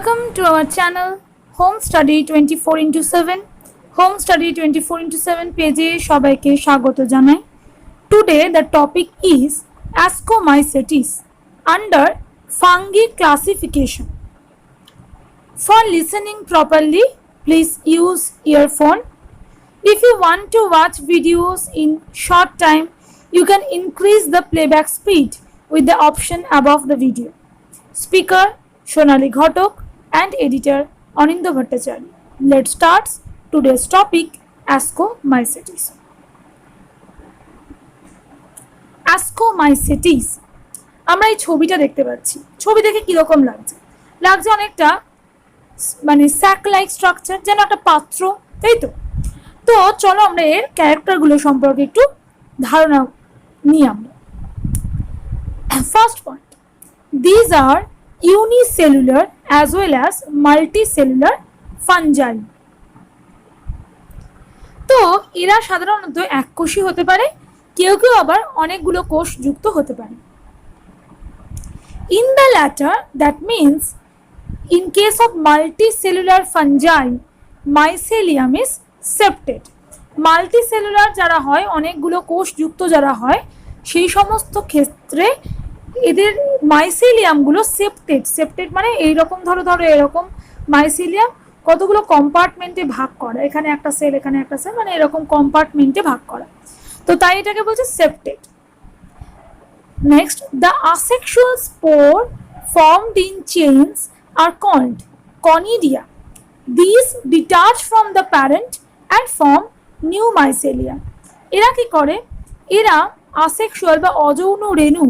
Welcome to our channel Home Study 24/7. Home Study 24/7 পেজে সবাইকে স্বাগত জানাই। Today the topic is Ascomycetes under fungi classification. For listening properly, please use earphone. If you want to watch videos in short time, you can increase the playback speed with the option above the video. Speaker Shonali Ghotok and editor Anindo Bhattacharya. Let's start today's topic, Ascomycetes. Ascomycetes আমরা এই ছবিটা দেখতে পাচ্ছি। ছবি দেখে কিরকম লাগছে? লাগছে অনেকটা মানে স্যাক লাইক স্ট্রাকচার, যেন একটা পাত্র, তাই তো? তো চলো আমরা এর ক্যারেক্টারগুলো সম্পর্কে একটু ধারণা নিই আমরা। First point, these are unicellular as well as multicellular fungi. তো এরা সাধারণত এককোষী হতে পারে, কেউ কেউ আবার অনেকগুলো কোষ যুক্ত হতে পারে। In the latter, that means in case of multicellular fungi, mycelium is septate. Multicellular যারা হয়, অনেকগুলো কোষ যুক্ত যারা হয়, সেই সমস্ত ক্ষেত্রে এদের মাইসেলিয়ামগুলো সেপ্টেট মানে এইরকম ধরো এরকম মাইসেলিয়াম কতগুলো কম্পার্টমেন্টে ভাগ করা, এখানে একটা সেল এখানে একটা সেল, মানে এরকম কম্পার্টমেন্টে ভাগ করা, তো তাই এটাকে বলছে septate. Next, the asexual spore formed in chains are called conidia. These detach from the parent and form new mycelium. এরা কি করে? এরা asexual বা অযৌন রেণু,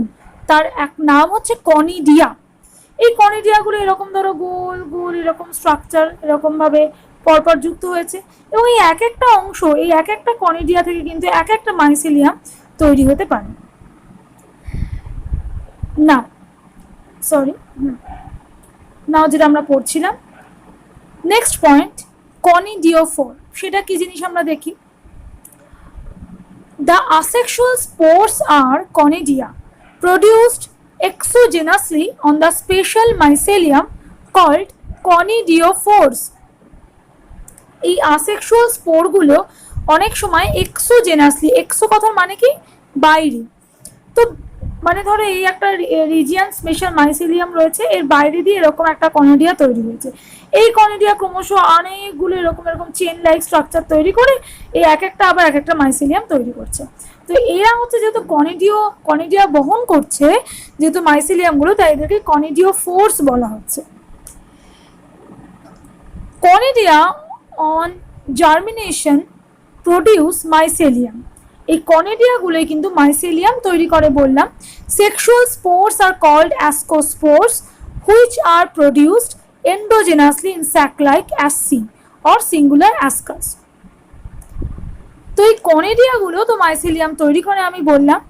তার এক নাম হচ্ছে কনিডিয়া। এই কনিডিয়াগুলো এরকম ধরো গোল গোল এরকম স্ট্রাকচার এরকম ভাবে পরপর যুক্ত হয়েছে, এবং এই এক একটা অংশ, এই এক একটা কনিডিয়া থেকে কিন্তু এক একটা মাইসেলিয়াম তৈরি হতে পারে। নাও যেটা আমরা পড়ছিলাম, নেক্সট পয়েন্ট কনিডিওফোর, সেটা কি জিনিস আমরা দেখি। The asexual spores are conidia produced exogenously on the special mycelium called conidiophores. এই asexual স্পোরগুলো অনেক সময় এক্সোজেনাসলি, এক্সো কথার মানে কি বাইরে, তো মানে ধরো এই একটা রিজিয়ান স্পেশাল মাইসেলিয়াম রয়েছে, এর বাইরে দিয়ে এরকম একটা কনিডিয়া তৈরি হয়েছে। এই কনিডিয়া ক্রমশ অনেকগুলো এরকম চেন লাইক স্ট্রাকচার তৈরি করে এই এক একটা আবার এক একটা মাইসেলিয়াম তৈরি করছে। তো এরা হচ্ছে যেহেতু কনিডিয়া বহন করছে যেহেতু মাইসেলিয়ামগুলো, তাই এদেরকে কনিডিওফোর্স বলা হচ্ছে। Conidia on germination produce mycelium, এই কনিডিয়াগুলোই কিন্তু মাইসেলিয়াম তৈরি করে বললাম। Sexual spores are called ascospores which are produced endogenously in sac-like asci or singular ascus. তো এই কনিডিয়াগুলো তো মাইসেলিয়াম তৈরি করে আমি বললাম।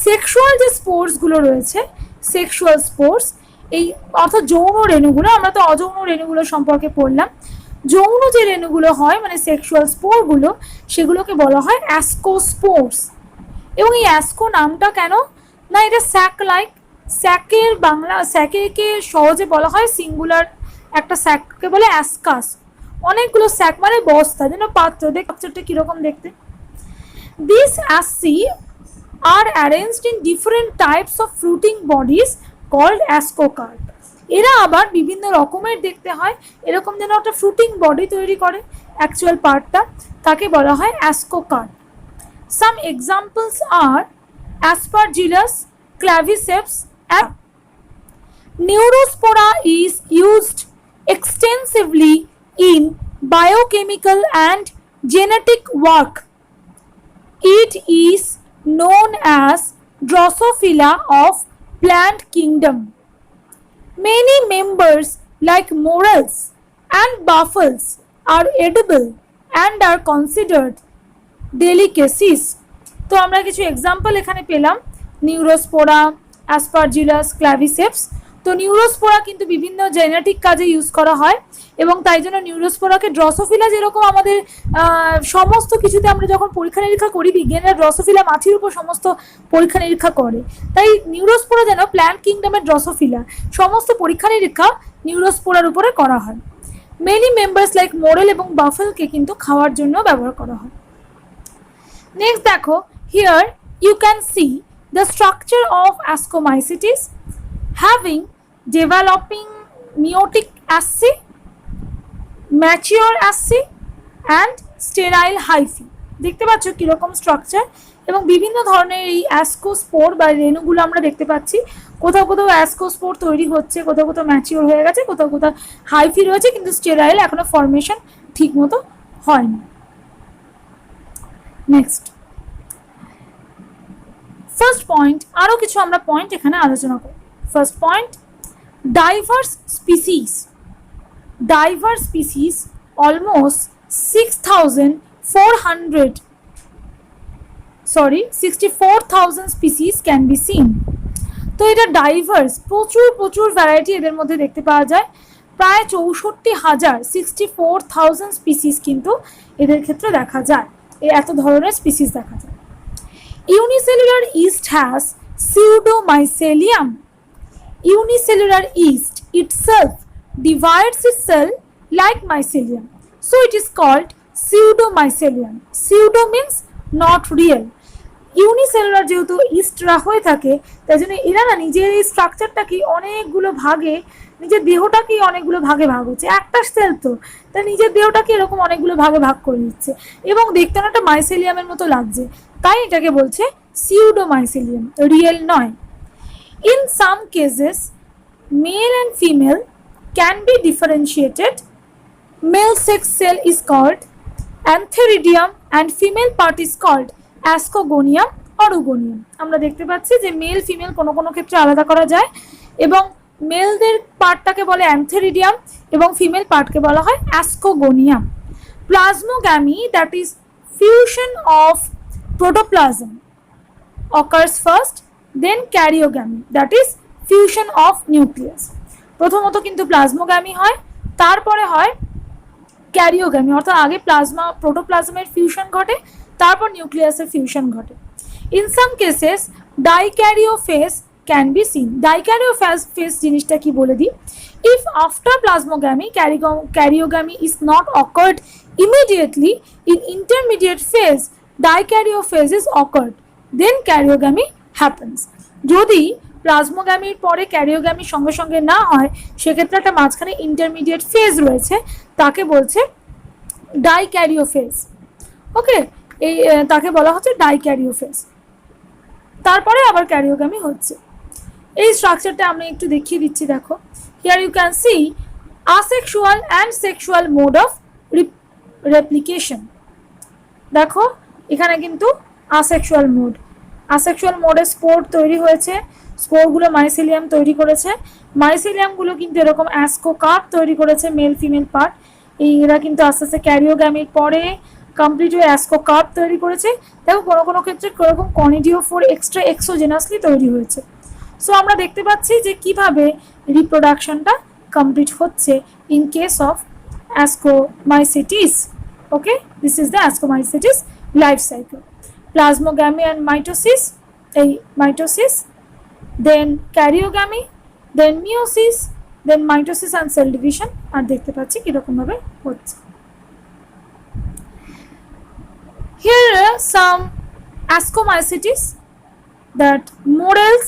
সেক্সুয়াল যে স্পোর্সগুলো রয়েছে, সেক্সুয়াল স্পোর্স এই অর্থাৎ যৌন রেণুগুলো, আমরা তো অযৌন রেণুগুলো সম্পর্কে পড়লাম। যৌন যে রেণুগুলো হয় মানে সেক্সুয়াল স্পোরগুলো, সেগুলোকে বলা হয় অ্যাসকোস্পোর্স। এবং এই অ্যাসকো নামটা কেন না, এটা স্যাক লাইক, স্যাকের বাংলা স্যাকেকে সহজে বলা হয় সিঙ্গুলার, একটা স্যাককে বলে অ্যাসকাস, অনেকগুলো স্যাক মানে বস্তা, যেন পাত্র, পাত্রটা কিরকম দেখতে। This asci are arranged in different types of fruiting bodies called ascocarp. এরা আবার বিভিন্ন রকমের দেখতে হয়, এরকম যেন একটা ফ্রুটিং বডি তৈরি করে অ্যাকচুয়াল পার্টটা, তাকে বলা হয় ascocarp. Some examples are aspergillus, claviceps and Neurospora is used extensively in biochemical and genetic work. It is known as Drosophila of plant kingdom. Many members like morels and baffles are edible and are considered delicacies. তো আমরা কিছু example এখানে পেলাম, নিউরোস্পোরা, Aspergillus, ক্লাভিসেপস। তো তো নিউরোস্পোরা কিন্তু বিভিন্ন genetic কাজে ইউজ করা হয় এবং তাই জন্য নিউরোস্পোরাকে ড্রসোফিলা যেরকম আমাদের সমস্ত কিছুতে আমরা যখন পরীক্ষা নিরীক্ষা করি, বিজ্ঞানীরা ড্রসোফিলা মাছির উপর সমস্ত পরীক্ষা নিরীক্ষা করে, তাই নিউরোস্পোরা যেন প্ল্যান্ট কিংডমের ড্রসোফিলা, সমস্ত পরীক্ষা নিরীক্ষা নিউরোস্পোরার উপরে করা হয়। মেনি মেম্বার্স লাইক মোরেল এবং বাফেলকে কিন্তু খাওয়ার জন্য ব্যবহার করা হয়। নেক্সট দেখো, here you can see the structure of ascomycetes having developing meiotic asci, mature asci and sterile hyphae। দেখতে পাচ্ছ কিরকম স্ট্রাকচার, এবং বিভিন্ন ধরনের এই অ্যাসকোস্পোর বা রেণুগুলো আমরা দেখতে পাচ্ছি। কোথাও কোথাও অ্যাসকোস্পোর তৈরি হচ্ছে, কোথাও কোথাও ম্যাচিওর হয়ে গেছে, কোথাও কোথাও হাইফি রয়েছে, কিন্তু স্টেরাইল এখনো ফর্মেশন ঠিক মতো হয়নি। নেক্সট ফার্স্ট পয়েন্ট, আরও কিছু আমরা পয়েন্ট এখানে আলোচনা করি। First point, diverse species almost 64,000 species can be seen। তো এটা ডাইভার্স, প্রচুর ভ্যারাইটি এদের মধ্যে দেখতে পাওয়া যায়। প্রায় 64,000 64,000 স্পিসিস কিন্তু এদের ক্ষেত্রে দেখা যায়, এত ধরনের স্পিসিস দেখা যায়। Unicellular east has pseudomycelium। Unicellular yeast itself divides its cell like mycelium, so it is called pseudomycelium। Pseudo means not real। Unicellular যেহেতু ইস্টরা হয়ে থাকে, তাই জন্য এরা না নিজের এই স্ট্রাকচারটাকে অনেকগুলো ভাগে, নিজের দেহটাকেই অনেকগুলো ভাগে ভাগ হচ্ছে, একটা সেল তো, তাই নিজের দেহটাকে এরকম অনেকগুলো ভাগে ভাগ করে দিচ্ছে এবং দেখতে অনেকটা মাইসেলিয়ামের মতো লাগছে, তাই এটাকে বলছে সিউডোমাইসেলিয়াম, রিয়েল নয়। In some cases, male and female can be differentiated. Male sex cell is called antheridium and female part is called ascogonium or ugonium। আমরা দেখতে পাচ্ছি যে মেল ফিমেল কোনো কোনো ক্ষেত্রে আলাদা করা যায়, এবং মেলদের পার্টটাকে বলে অ্যান্থেরিডিয়াম এবং ফিমেল পার্টকে বলা হয় ascogonium. Plasmogamy, that is fusion of protoplasm, occurs first, then karyogamy, that is fusion of nucleus। প্রথমত কিন্তু প্লাজমোগ্যামি হয়, তারপরে হয় ক্যারিওগ্যামি, অর্থাৎ আগে প্রোটোপ্লাজমের ফিউশন ঘটে, তারপর নিউক্লিয়াসের ফিউশন ঘটে। In some cases dikaryophase can be seen. Dikaryophase জিনিসটা কি বলে দিই। If after plasmogamy karyogamy is not occurred immediately, in intermediate phase dikaryophase is occurred, then karyogamy happens. যদি প্লাজমোগ্যামির পরে ক্যারিওগ্যামি সঙ্গে সঙ্গে না হয়, সেক্ষেত্রে একটা মাঝখানে ইন্টারমিডিয়েট ফেজ রয়েছে, তাকে বলছে ডাইক্যারিওফেজ। ওকে, এই তাকে বলা হচ্ছে ডাইক্যারিওফেজ, তারপরে আবার ক্যারিওগ্যামি হচ্ছে। এই স্ট্রাকচারটা আমি একটু দেখিয়ে দিচ্ছি। দেখো, here you can see asexual and sexual mode of replication। দেখো এখানে কিন্তু asexual মোডে স্পোর তৈরি হয়েছে, স্পোরগুলো মাইসেলিয়াম তৈরি করেছে, মাইসেলিয়ামগুলো কিন্তু এরকম অ্যাসকোকার্প তৈরি করেছে, মেল ফিমেল পার্ট। এরা কিন্তু আস্তে আস্তে ক্যারিওগ্যামির পরে কমপ্লিট হয়ে অ্যাসকোকার্প তৈরি করেছে। দেখো কোনো কোনো ক্ষেত্রে এরকম কনিডিওফোর এক্সট্রা এক্সোজেনাসলি তৈরি হয়েছে। সো আমরা দেখতে পাচ্ছি যে কিভাবে রিপ্রোডাকশনটা কমপ্লিট হচ্ছে in case of ascomycetes. Okay, this is the ascomycetes life cycle. Plasmogamy and mitosis, then karyogamy, then meiosis, then mitosis and cell division. আর দেখতে পাচ্ছি কীরকমভাবে হচ্ছে। Here are some ascomycetes, that morels,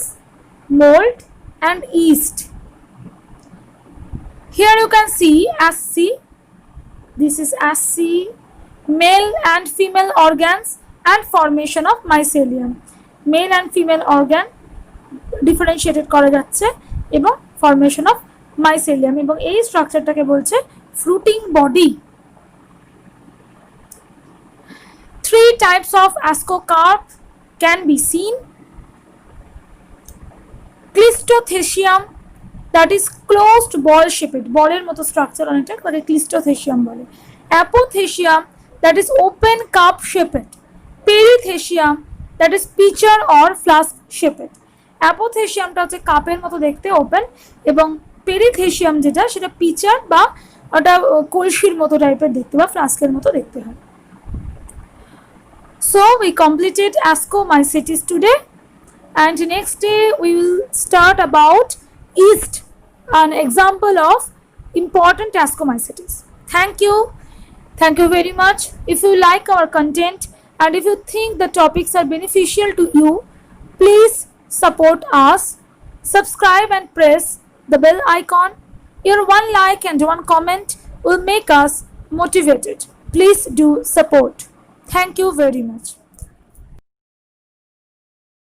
mold and yeast. Here you can see asci, this is asci, male and female organs and formation of mycelium। Male and female organ differentiated করা যাচ্ছে এবং formation of mycelium, এবং এই স্ট্রাকচারটাকে বলছে fruiting body। Three types of ascocarp can be seen. Clistothecium, that is closed ball shaped, বলের মতো structure অনেকটা, তাকে ক্লিস্টোথেসিয়াম বলে। অ্যাপোথেসিয়াম, that is open cup shaped. Perithecium, that is pitcher or flask shaped. অ্যাপোথেশিয়ামটা হচ্ছে কাপের মতো দেখতে ওপেন, এবং পেরিথেশিয়াম যেটা সেটা পিচার বা ওটা কলসির মতো টাইপের দেখতে বা ফ্লাস্কের মতো দেখতে হয়। So we completed ascomycetes today, and next day we will start about yeast, an example of important ascomycetes. Thank you very much. If you like our content and if you think the topics are beneficial to you, please support us, subscribe and press the bell icon. Your one like and one comment will make us motivated. Please do support. Thank you very much.